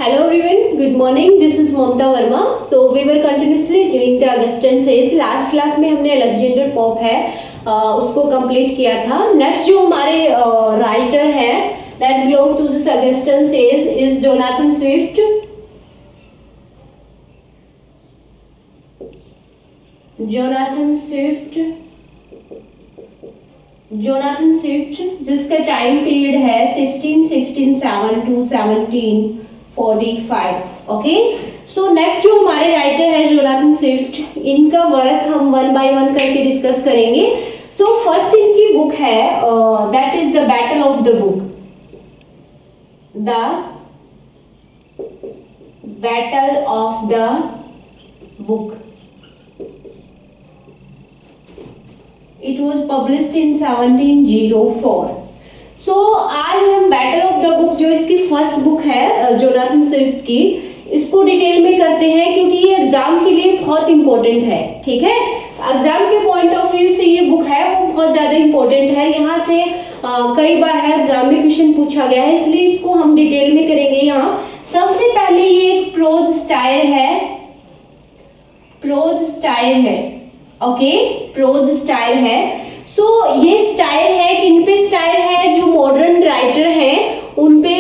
Hello everyone, good morning. This is Mamta Verma. So we were continuously doing the Augustan Sage. Last class में हमने Alexander pope है उसको complete किया था. Next जो हमारे राइटर है that belong to this Augustan Sage is Jonathan Swift. Jonathan Swift जिसका टाइम पीरियड है 1667 to 1745. ओके, सो नेक्स्ट जो हमारे राइटर है जोनाथन स्विफ्ट, इनका वर्क हम वन बाय वन करके डिस्कस करेंगे. सो फर्स्ट इनकी बुक है that is the battle of the book. The battle of the book. It was published in 1704. So आज हम बैटल ऑफ द बुक जो इसकी फर्स्ट बुक है जोनाथन स्विफ्ट की, इसको डिटेल में करते हैं क्योंकि ये एग्जाम के लिए बहुत इंपॉर्टेंट है. ठीक है, एग्जाम के पॉइंट ऑफ व्यू से ये बुक है वो बहुत ज्यादा इंपॉर्टेंट है. यहाँ से कई बार है एग्जाम में क्वेश्चन पूछा गया है, इसलिए इसको हम डिटेल में करेंगे. यहाँ सबसे पहले ये एक प्रोज स्टाइल है. ओके, प्रोज स्टाइल है. सो ये स्टाइल है, किन पे स्टाइल है? जो मॉडर्न राइटर हैं उन पे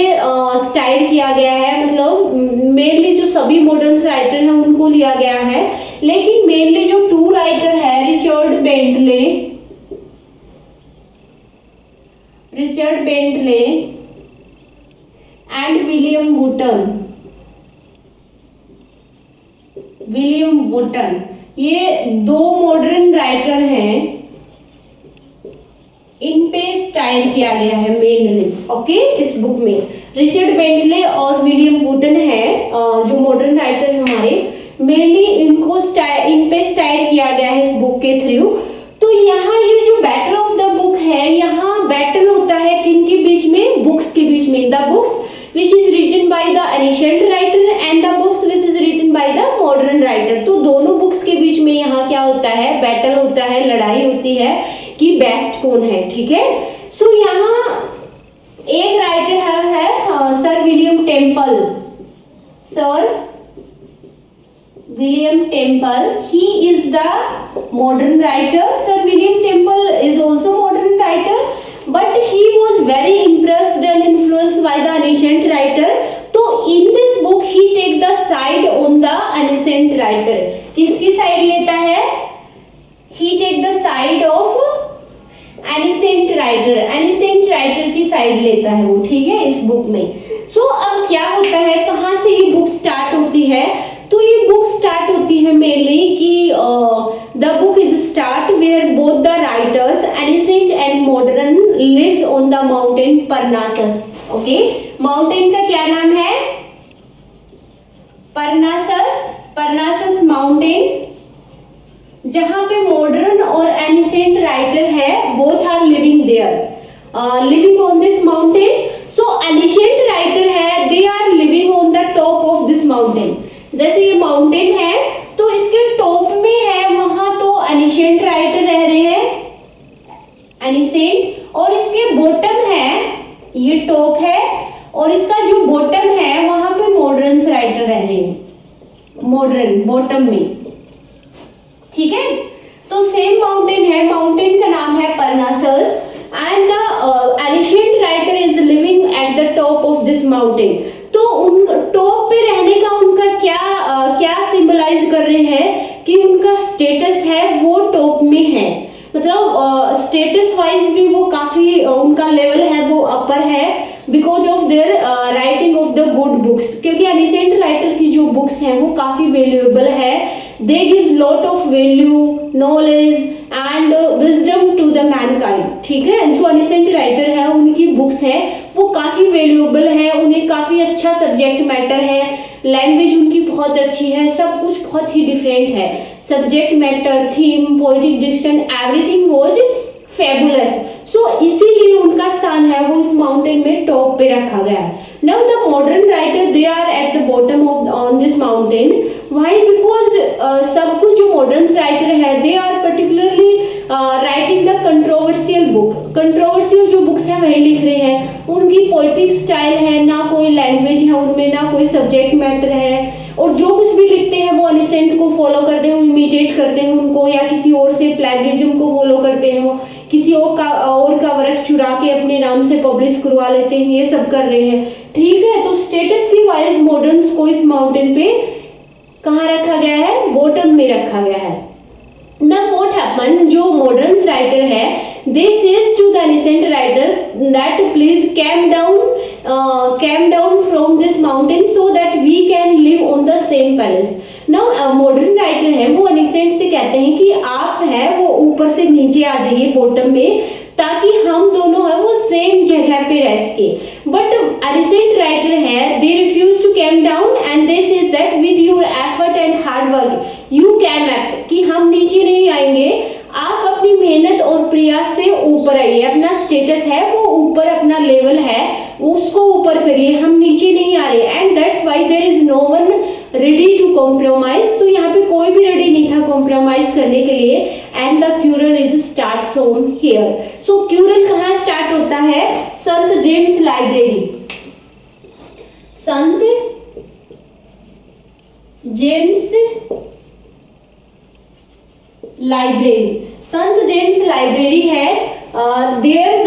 स्टाइल किया गया है. मतलब मेनली जो सभी मॉडर्न राइटर हैं उनको लिया गया है, लेकिन मेनली जो टू राइटर है Richard Bentley and William Vuitton, ये दो मॉडर्न राइटर हैं, इन पे स्टाइल किया गया है मेनली. ओके, इस बुक में रिचर्ड बेंटले और विलियम वुटन है जो मॉडर्न राइटर है हमारे, मेनली इनको इन पे स्टाइल किया गया है इस बुक के थ्रू. तो यहाँ ये जो बैटल ऑफ द बुक है, यहाँ बैटल होता है किनके बीच में? बुक्स के बीच में. The books which is written by the ancient writer and the books which is written by the modern writer. तो दोनों बुक्स के बीच में यहाँ क्या होता है? बैटल होता है, लड़ाई होती है कि बेस्ट कौन है. ठीक है, सो यहाँ एक राइटर है sir William temple. He is the modern writer. Sir William temple is also modern writer, but he was very impressed and influenced by the ancient writer. तो in this book he take the side on the ancient writer. किसकी side लेता है? He take the side of ancient writer की side लेता है वो. ठीक है, इस बुक में. सो अब क्या होता है, कहाँ से ये बुक स्टार्ट होती है? तो ये बुक स्टार्ट होती है मेनली कि the book is start where both the writers ancient and modern lives on the mountain Parnassus. Okay, mountain का क्या नाम है? परनासस माउंटेन, जहां पे मॉडर्न और एनिसेंट राइटर है, both are living living on this mountain. So ancient writer है, they are living on the top of this mountain. जैसे ये माउंटेन है तो इसके टॉप में है, वहां तो एनिसेंट राइटर रह रहे हैं, एनिसेंट, और इसके बॉटम है, ये टॉप है, और इसका जो बॉटम है वहां पे मॉडर्न राइटर रह रहे हैं, मॉडर्न बॉटम में. ठीक है, तो सेम माउंटेन है, माउंटेन का नाम है Parnassus and the ancient writer is living at the top of this mountain. तो उन टॉप पे रहने का उनका क्या सिंबलाइज कर रहे हैं कि उनका स्टेटस है वो टॉप में है. मतलब स्टेटस वाइज भी वो काफी उनका लेवल है वो अपर है because of their writing of the good books. क्योंकि एनिसेंट राइटर की जो बुक्स हैं वो काफी वैल्यूएबल है. They give lot of value, knowledge and wisdom to the mankind. ठीक है, जो एनिसेंट राइटर है उनकी बुक्स हैं वो काफी वैल्यूएबल है, उन्हें काफी अच्छा सब्जेक्ट मैटर है, लैंग्वेज उनकी बहुत अच्छी है, सब कुछ बहुत ही डिफरेंट है. Subject matter, theme, poetic diction, everything was fabulous. So इसीलिए उनका स्थान है वो इस माउंटेन में टॉप पे रखा गया है. Now the modern writer they are at the bottom of on this mountain. Why? Because सब कुछ जो मॉडर्न राइटर है they are particularly writing the controversial book. Controversial जो बुक्स है वही लिख रहे हैं. उनकी पोएटिक स्टाइल है, ना कोई लैंग्वेज हैं उनमें ना कोई सब्जेक्ट मैटर है, और जो कुछ भी लिखते हैं वो अनिसेंट को फॉलो करते हैं, इमिटेट करते हैं उनको, या किसी और से प्लेगरिज्म को फॉलो करते हैं, वो किसी और का वर्क चुरा के अपने नाम से पब्लिश करवा लेते हैं, ये सब कर रहे हैं। ठीक है, तो स्टेटस की वाइज मॉडर्न्स को इस माउंटेन पे कहाँ रखा गया है, बॉटम में रखा गया है। Now what happened, जो मॉडर्न्स राइटर है, they says to the ancient writer that please came down from this mountain so that we can live on the same palace. Now modern writer है वो अनिसेंट से कहते हैं कि आप है वो ऊपर से नीचे आ जाइए बॉटम में, ताकि हम दोनों है वो सेम जगह पे रह सके। बट अनिसेंट राइटर है they refuse to come down and they says that with your effort and hard work you can up, कि हम नीचे नहीं आएंगे, आप अपनी मेहनत और प्रयास से ऊपर आइए, अपना स्टेटस है वो ऊपर, अपना लेवल है उसको ऊपर करिए, हम नीचे नहीं आ रहे। And that's why there is no one ready to compromise, तो यहाँ पे कोई भी रेडी नहीं था कॉम्प्रोमाइज करने के लिए। And the quarrel is start from here. So quarrel कहाँ स्टार्ट होता है, saint James library, saint James library, saint James library है। There the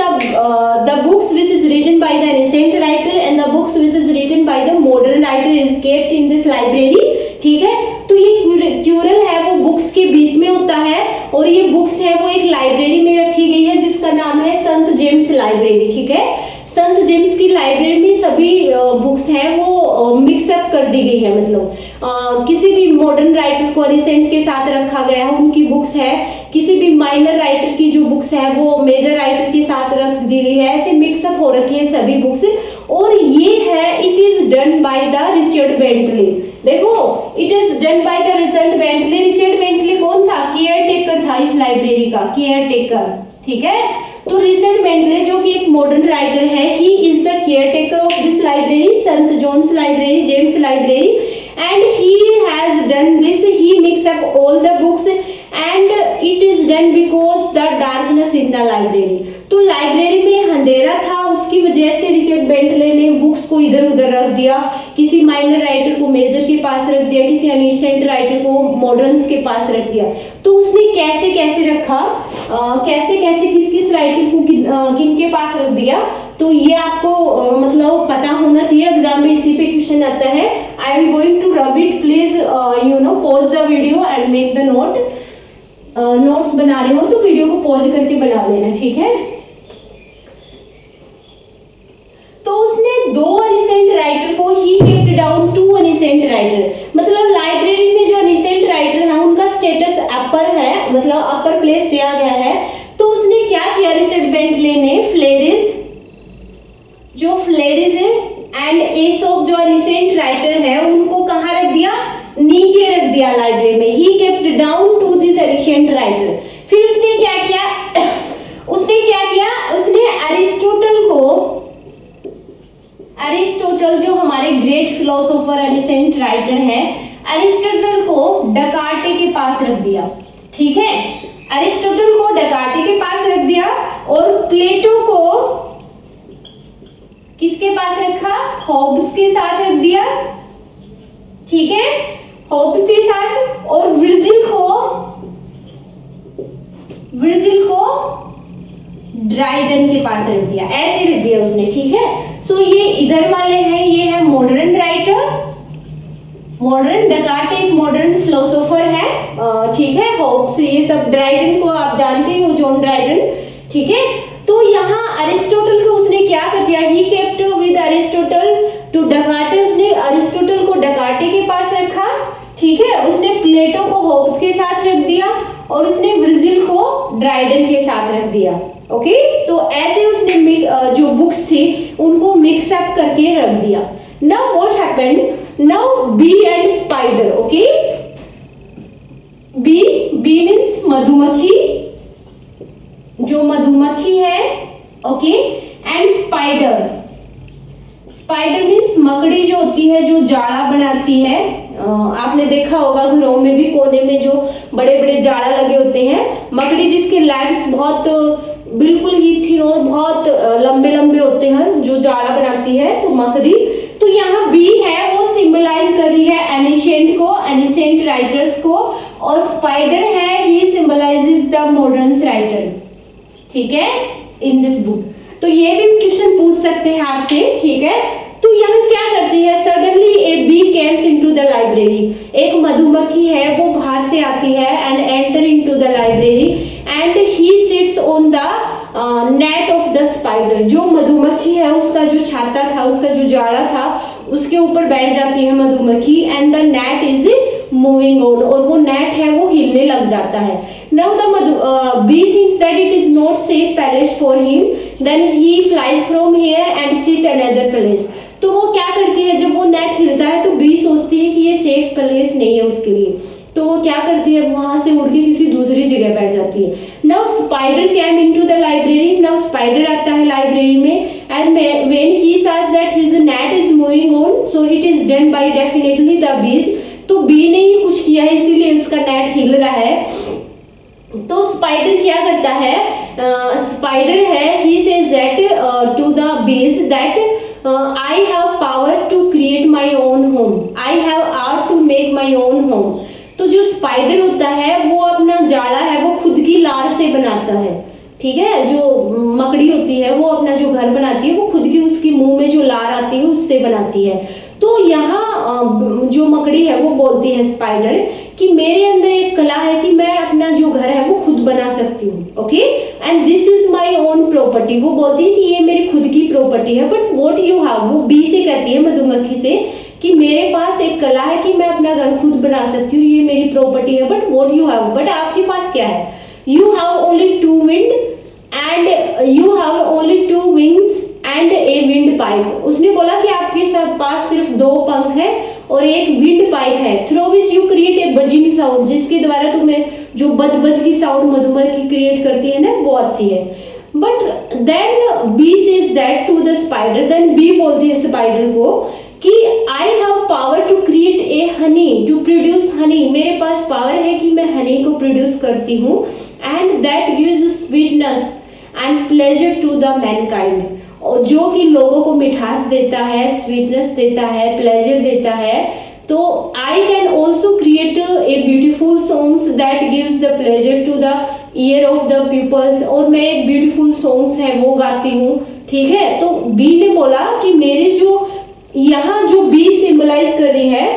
books which is written by the ancient writer and the books which is written by the modern writer is kept in this library. ठीक है, तो ये crucial है वो books के बीच में होता है, और ये बुक्स है वो एक लाइब्रेरी में रखी गई है जिसका नाम है संत जेम्स लाइब्रेरी। ठीक है, संत जेम्स की लाइब्रेरी में सभी बुक्स हैं वो मिक्सअप कर दी गई है, मतलब किसी भी मॉडर्न राइटर को एनिसेंट के साथ रखा गया है, उनकी बुक्स है, किसी भी माइनर राइटर की जो बुक्स है वो मेजर राइटर के साथ रख दी गई है, ऐसे मिक्सअप हो रखी है सभी बुक्स। और ये है it is done by the Richard Bentley. देखो, it is done by the Richard Bentley. Richard Bentley कौन था, केयर टेकर था इस लाइब्रेरी का, केयर टेकर। ठीक है, तो रिचर्ड बेंटले जो कि एक मॉडर्न राइटर है, he is the care taker of this library, संत John's library, James library, and he has done this, he mix up all the books and it is done because the darkness in the library। तो library में अंधेरा था, उसकी वजह से Richard Bentley ने books को इधर उधर रख दिया, किसी माइनर राइटर को मेजर के पास रख दिया, किसी एनिसेंट राइटर को मॉडर्न्स के पास रख दिया। तो उसने कैसे कैसे रखा, कैसे कैसे किस किस राइटर को किन के पास रख दिया, तो ये आपको मतलब पता होना चाहिए, एग्जाम में इसी पे क्वेश्चन आता है। I am going to rub it, please pause the video and make the note. Notes बना रहे हो तो वीडियो को पॉज करके बना लेना। ठीक है, तो उसने दो एनिसेंट राइटर को he kept down, two ancient writer, मतलब लाइब्रेरी में जो एनिसेंट राइटर है उनका स्टेटस अपर है, मतलब अपर प्लेस दिया गया है। तो उसने क्या किया, रिचर्ड बेंटले ने फ्लेरिस, जो फ्लेरिस है एंड एसोप जो एनिसेंट राइटर है उनको कहाँ रख दिया, नीचे रख दिया लाइब्रेरी में। He kept down to this ancient writer. फिर उसने क्या किया उसने अरिस्टोटल जो हमारे ग्रेट फिलोसोफर एनिसेंट राइटर है, अरिस्टोटल को डकार्टे के पास रख दिया। ठीक है, अरिस्टोटल को डकार्टे के पास रख दिया, और प्लेटो को किसके पास रखा, हॉब्स के साथ रख दिया। ठीक है, हॉब्स के साथ, और वर्जिल को ड्राइडन के पास रख दिया, ऐसे रख दिया उसने। ठीक है, सो ये इधर वाले हैं, ये है मॉडर्न राइटर, मॉडर्न डकार्टे एक मॉडर्न फिलोसोफर है। ठीक है, हॉब्स, ये सब, ड्राइडन को आप जानते हो, जॉन ड्राइडन। ठीक है, तो यहाँ अरिस्टोटल को उसने क्या कर दिया, he kept with Aristotle to Descartes, उसने अरिस्टोटल को डकार्टे के पास रखा। ठीक है, उसने प्लेटो को हॉब्स के साथ रख दिया, और उसने वर्जिल को ड्राइडन के साथ रख दिया। ओके, तो ऐसे उसने जो बुक्स थी उनको मिक्स अप करके रख दिया। Now what happened, now bee and spider. Okay, bee means मधुमक्खी, जो मधुमक्खी है। ओके, एंड स्पाइडर मीन्स मकड़ी जो होती है, जो जाड़ा बनाती है। आपने देखा होगा घरों में भी कोने में जो बड़े बड़े जाड़ा लगे होते हैं, मकड़ी जिसके लेग्स बहुत बिल्कुल ही थिन और बहुत लंबे लंबे होते हैं, जो जाड़ा बनाती है, तो मकड़ी। तो यहाँ बी ठीक है, इन दिस बुक। तो ये भी क्वेश्चन पूछ सकते हैं आपसे, ठीक है। तो यहाँ क्या करती है, suddenly a bee comes into the library, एक मधुमक्खी है वो बाहर से आती है and enter into the library and he sits on the net of the spider. जो मधुमक्खी है उसका जो छाता था, उसका जो जाड़ा था, उसके ऊपर बैठ जाती है मधुमक्खी and the net is moving on, और वो नेट है वो हिलने लग जाता है। Now the bee thinks that it is not safe palace for him, then he flies from here and sit another place. तो वो क्या करती है, जब वो नेट हिलता है तो बी सोचती है कि ये सेफ प्लेस नहीं है उसके लिए, तो वो क्या करती है, वहां से उड़ के किसी दूसरी जगह बैठ जाती है। Now spider came into the library, now spider आता है लाइब्रेरी में and when he says that his net is moving on, so it is done by definitely the bees। तो बी ने ही कुछ किया है इसीलिए उसका नेट हिल रहा है। तो स्पाइडर क्या करता है, स्पाइडर है, he says that to the bees that I have power to create my own home, I have art to make my own home। तो जो स्पाइडर होता है वो अपना जाड़ा है वो खुद की लार से बनाता है, ठीक है। जो मकड़ी होती है वो अपना जो घर बनाती है वो खुद की उसकी मुंह में जो लार आती है उससे बनाती है। तो यहाँ जो मकड़ी है वो बोलती है स्पाइडर कि मेरे अंदर एक कला है कि मैं अपना जो घर है वो खुद बना सकती हूँ, okay, and this is my own property. वो बोलती है कि ये मेरी खुद की प्रॉपर्टी है। बट व्हाट यू हैव, वो बी से कहती है मधुमक्खी से कि मेरे पास एक कला है कि मैं अपना घर खुद बना सकती हूँ, ये मेरी प्रॉपर्टी है। But what you have, but आपके पास क्या है, you have only two wind and you have only two wings and a windpipe. उसने बोला कि आपके पास सिर्फ 2 पंख है और एक विंड पाइप है, through which you create a buzzing sound, जिसके द्वारा तुम्हें जो बज बज की साउंड मधुमक्खी क्रिएट करती है ना वो आती है। But then bee says that to the spider, then bee बोलती है स्पाइडर को कि I have power to create a honey, to produce honey, मेरे पास पावर है कि मैं हनी को प्रोड्यूस करती हूँ and that gives sweetness and pleasure to the mankind, और जो कि लोगों को मिठास देता है, स्वीटनेस देता है, प्लेजर देता है। तो I can also create a beautiful songs that gives the pleasure to the ear of the peoples, और मैं एक ब्यूटीफुल सॉन्ग्स है वो गाती हूँ, ठीक है। तो बी ने बोला कि मेरे जो यहाँ जो बी सिंबलाइज कर रही है,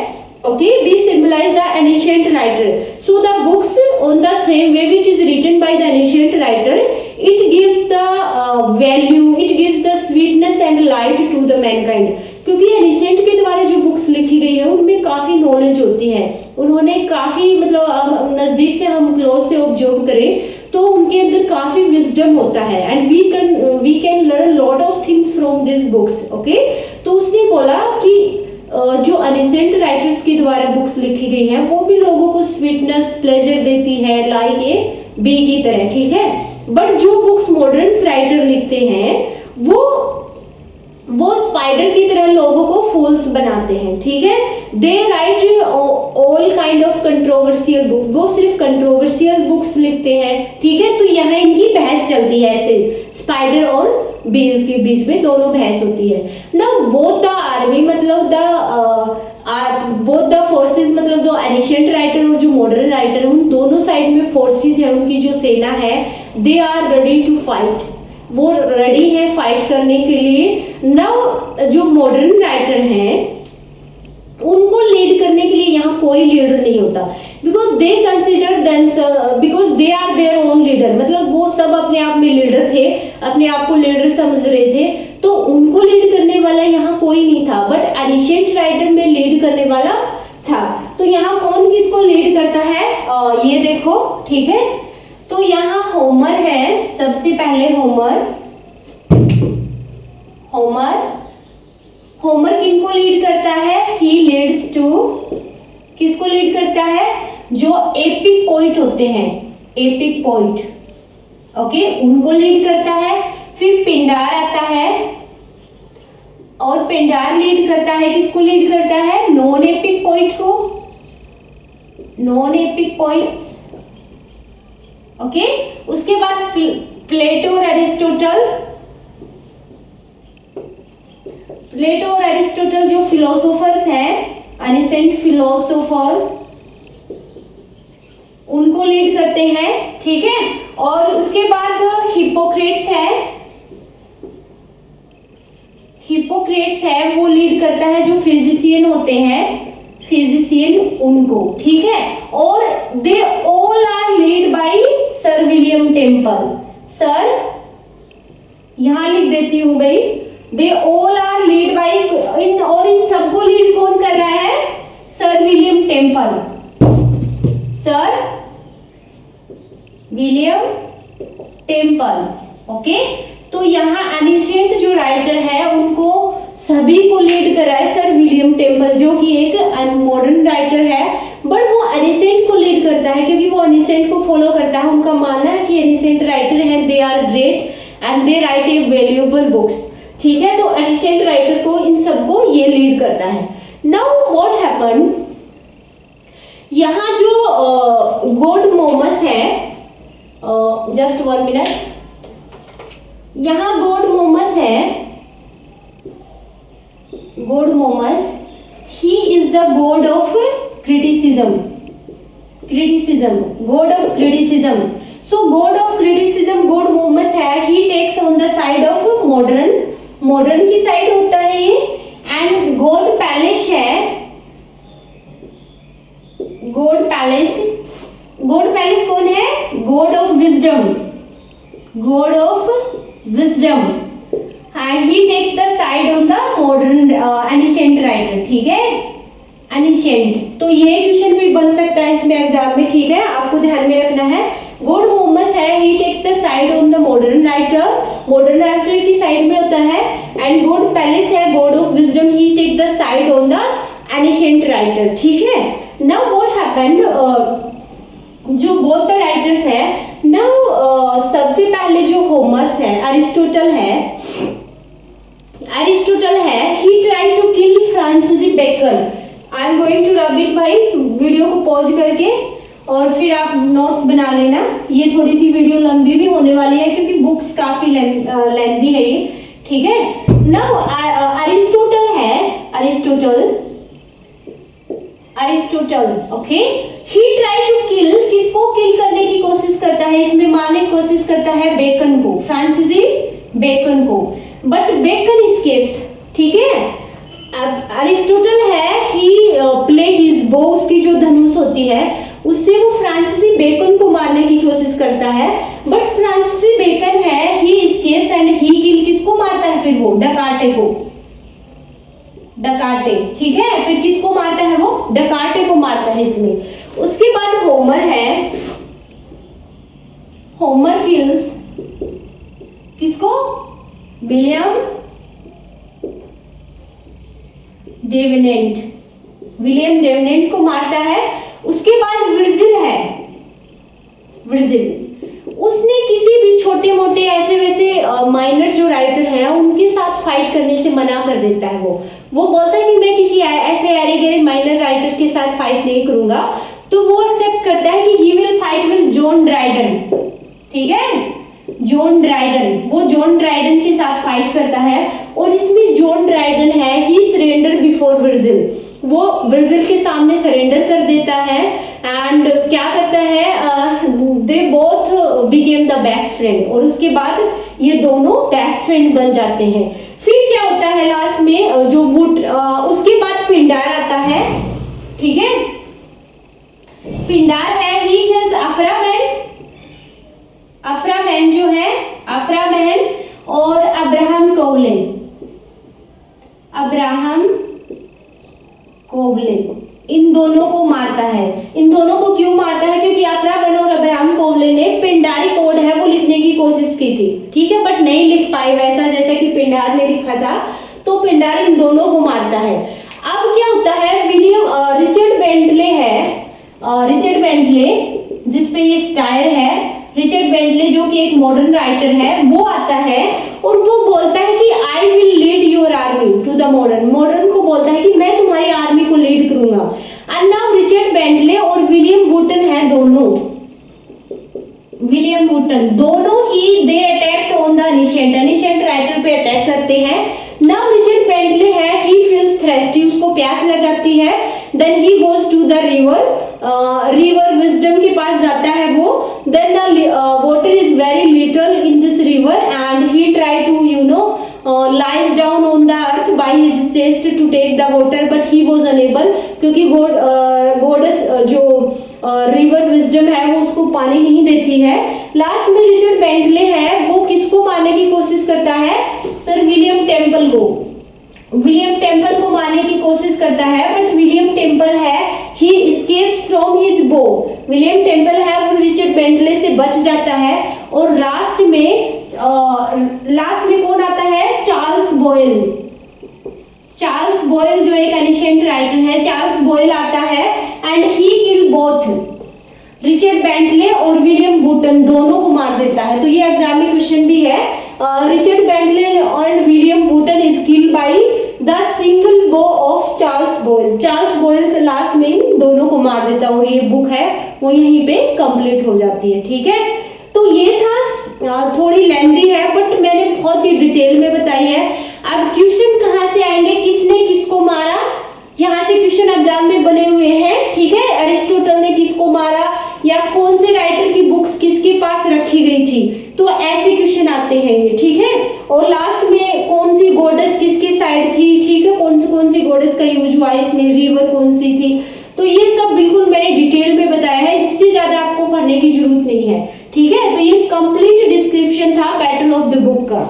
okay, bee symbolize the ancient writer, so the books on the same way which is written by the ancient writer, it gives the value, it gives the sweetness and light to the mankind. क्योंकि ancient के द्वारा जो books लिखी गई है उनमें काफी knowledge होती है, उन्होंने काफी मतलब नजदीक से हम क्लोज से ऑब्जर्व करें तो उनके अंदर काफी विजडम होता है and we can learn lot of things from this books, okay. तो उसने बोला कि जो एनिशिएंट राइटर्स के द्वारा बुक्स लिखी गई हैं वो भी लोगों को स्वीटनेस प्लेजर देती है, लाइक ए बी की तरह, ठीक है। बट जो बुक्स मॉडर्न राइटर लिखते हैं वो स्पाइडर की तरह लोगों को फूल्स बनाते हैं, ठीक है। They write all kind of controversial book, वो सिर्फ कंट्रोवर्शियल बुक्स लिखते हैं, ठीक है। तो यहाँ इनकी बहस चलती है, ऐसे स्पाइडर और बीज के बीच में दोनों बहस होती है ना। बोथ द आर्मी मतलब बोथ द फोर्सेस मतलब जो एनिशिएंट राइटर और जो मॉडर्न राइटर है उन दोनों साइड में फोर्सेस है, उनकी जो सेना है, they are ready to fight, वो रेडी है फाइट करने के लिए। नाउ जो मॉडर्न राइटर हैं उनको लीड करने के लिए यहाँ कोई लीडर नहीं होता, because they consider because they are their own leader, मतलब वो सब अपने आप में लीडर थे, अपने आप को लीडर समझ रहे थे, तो उनको लीड करने वाला यहाँ कोई नहीं था। बट एनिशिएंट राइटर में लीड करने वाला था। तो यहाँ कौन किसको लीड करता है, ये देखो, ठीक है। तो यहाँ होमर है, सबसे पहले होमर किनको लीड करता है, ही लीड्स टू, किसको लीड करता है, जो एपिक पोइट होते हैं, एपिक पोइट, ओके, उनको लीड करता है। फिर पिंडार आता है और पिंडार लीड करता है, किसको लीड करता है, नॉन एपिक पोइट को, नॉन एपिक पोइट्स, ओके। उसके बाद प्लेटो और एरिस्टोटल जो फिलोसोफर्स हैं, एनिसेंट फिलोसोफर्स, उनको लीड करते हैं, ठीक है। और उसके बाद हिपोक्रेट्स है, वो लीड करता है जो फिजिशियन होते हैं, फिजिशियन उनको, ठीक है। और they all are lead by sir William Temple. Sir यहां लिख देती हूं भाई, they all are lead by, और इन सबको लीड कौन कर रहा है? Sir William Temple, sir William Temple. Okay, तो यहाँ एनिशिएंट जो राइटर है उनको सभी को लीड कर रहा है सर विलियम टेम्पल, जो कि एक मॉडर्न राइटर है, बट वो एनिशिएंट को लीड करता है क्योंकि वो एनिशिएंट को फॉलो करता है। उनका मानना है कि एनिशिएंट राइटर हैं, they are great and they write a valuable books, ठीक है। तो एनिशिएंट राइटर को, इन सबको ये लीड करता है। नाउ व्हाट हैपन, यहाँ जो गॉड मोमस है, जस्ट 1 मिनट, यहाँ गॉड मोमस है, god Momus, he is the god of criticism, god of criticism. So god of criticism god Momus है, he takes on the side of modern की side होता है ये। And god Pallas है, god Pallas कौन है? God of wisdom, and he takes the side on the modern ancient writer, ठीक है। एनिशिएंट, तो ये क्वेश्चन भी बन सकता है इसमें एग्जाम में, ठीक है, आपको ध्यान में रखना है। गॉड मोमस है, he takes the side on the modern writer की साइड में होता है। एंड गॉड पैलेस है, god of wisdom, he take the side on the ancient writer, ठीक है। नाउ व्हाट हैपेंड, जो बोथ द राइटर्स है, नाउ सबसे पहले जो होमर्स है, अरिस्टोटल है, he try to kill Francis Bacon. I am going to rub it भाई, वीडियो को पॉज करके और फिर आप नोट्स बना लेना। ये थोड़ी सी वीडियो लंबी भी होने वाली है क्योंकि बुक्स काफी लेंथी है ये, ठीक है। नाउ अरिस्टोटल है, Aristotle, okay, he try to kill, किसको किल करने की कोशिश करता है? इसमें मारने की कोशिश करता है बेकन को, फ्रांसिस बेकन को, बट बेकन एस्केप्स, ठीक है। अरिस्टोटल है, ही प्ले हिज बो, उसकी जो धनुष होती है उससे वो फ्रांसिस बेकन को मारने की कोशिश करता है, बट फ्रांसिस बेकन है, ही एस्केप्स एंड ही किल, किसको मारता है फिर वो? डकार्टे को, ठीक है। फिर किसको मारता है वो? डकार्टे को मारता है इसमें। उसके बाद होमर है, होमर किल्स किसको? विलियम डेवेनेंट को मारता है। उसके बाद वर्जिल है, उसने किसी भी छोटे मोटे ऐसे वैसे माइनर जो राइटर हैं उनके साथ फाइट करने से मना कर देता है। वो बोलता है कि मैं किसी ऐसे एरे गैरे माइनर राइटर के साथ फाइट नहीं करूंगा, तो वो एक्सेप्ट करता है कि he will fight with John Dryden, ठीक है। जॉन ड्राइडन के साथ फाइट करता है, और इसमें जॉन ड्राइडन है, ही सरेंडर बिफोर वर्जिल, वो वर्जिल के सामने सरेंडर कर देता है। एंड क्या करता है, they both became the best friend, और उसके बाद ये दोनों बेस्ट फ्रेंड बन जाते हैं। फिर क्या होता है लास्ट में, जो वुड, उसके बाद पिंडार आता है, ठीक है। पिंडार है, ही किल्स अफ्रामैन जो है, अफ्रामैन और अब्राहम कोवलेन, इन दोनों को मारता है। इन दोनों को क्यों मारता है? क्योंकि अफ्रामैन और अब्राहम कोवलेन ने पिंडारी कोड है वो लिखने की कोशिश की थी, ठीक है, बट नहीं लिख पाए वैसा जैसा कि पिंडार ने लिखा था, तो पिंडार इन दोनों को मारता है। अब क्या होता है, रिचर्ड बेंटले जिसपे ये स्टायर है, रिचर्ड बेंटले जो कि एक मॉडर्न राइटर है, वो आता है और वो बोलता है कि I will lead your army to the modern को बोलता है कि मैं तुम्हारी आर्मी को लीड करूंगा। एंड नाउ रिचर्ड बेंटले और विलियम वुटन है, दोनों ही they attacked on the ancient writer पे अटैक करते हैं। नाउ रिचर्ड बेंटले है, ही फील्स थ्रस्टी, उसको प्यास लगाती है। Then he goes to the river wisdom के पास जाता है वो। Then the water lies down on the earth by his chest to take the water but he was unable, क्योंकि गॉडेस जो रिवर विजडम है वो उसको पानी नहीं देती है। लास्ट में रिचर्ड बेंटले है, वो किसको मारने की कोशिश करता है? सर विलियम टेम्पल को, विलियम टेम्पल को मारने की कोशिश करता है, बट विलियम टेम्पल है he escapes from his bow, William Temple है वो रिचर्ड बेंटले से बच जाता है। और लास्ट में कौन आता है? चार्ल्स बॉयल, चार्ल्स बॉयल जो एक एनिशिएंट राइटर है, चार्ल्स बॉयल आता है and he kill both, Richard Bentley और विलियम वुटन दोनों को मार देता है। तो ये एग्जाम में क्वेश्चन भी है, Richard Bentley and William Wotton is killed by the single bow of Charles Boyle, Charles Boyle से लास्ट में दोनों को मार देता है। और ये बुक है वो यहीं पे कंप्लीट हो जाती है। ठीक है, तो ये था, थोड़ी लेंथी है बट मैंने बहुत ही डिटेल में बताई है। अब क्वेश्चन कहाँ से आएंगे, किसने किसको मारा, यहाँ से क्वेश्चन एग्जाम में बने हुए हैं। ठीक है, अरिस्टोटल ने किसको मारा या कौन से राइटर की बुक्स किसके पास रखी गई थी, तो ऐसे क्वेश्चन आते हैं ये। ठीक है, और लास्ट में कौन सी गॉडेस किसके साइड थी, ठीक है, कौन सी गॉडेस का यूज हुआ इसमें, रिवर कौन सी थी, तो ये सब बिल्कुल मैंने डिटेल में बताया है, इससे ज्यादा आपको पढ़ने की जरूरत नहीं है। ठीक है, तो ये कंप्लीट डिस्क्रिप्शन था बैटल ऑफ द बुक का।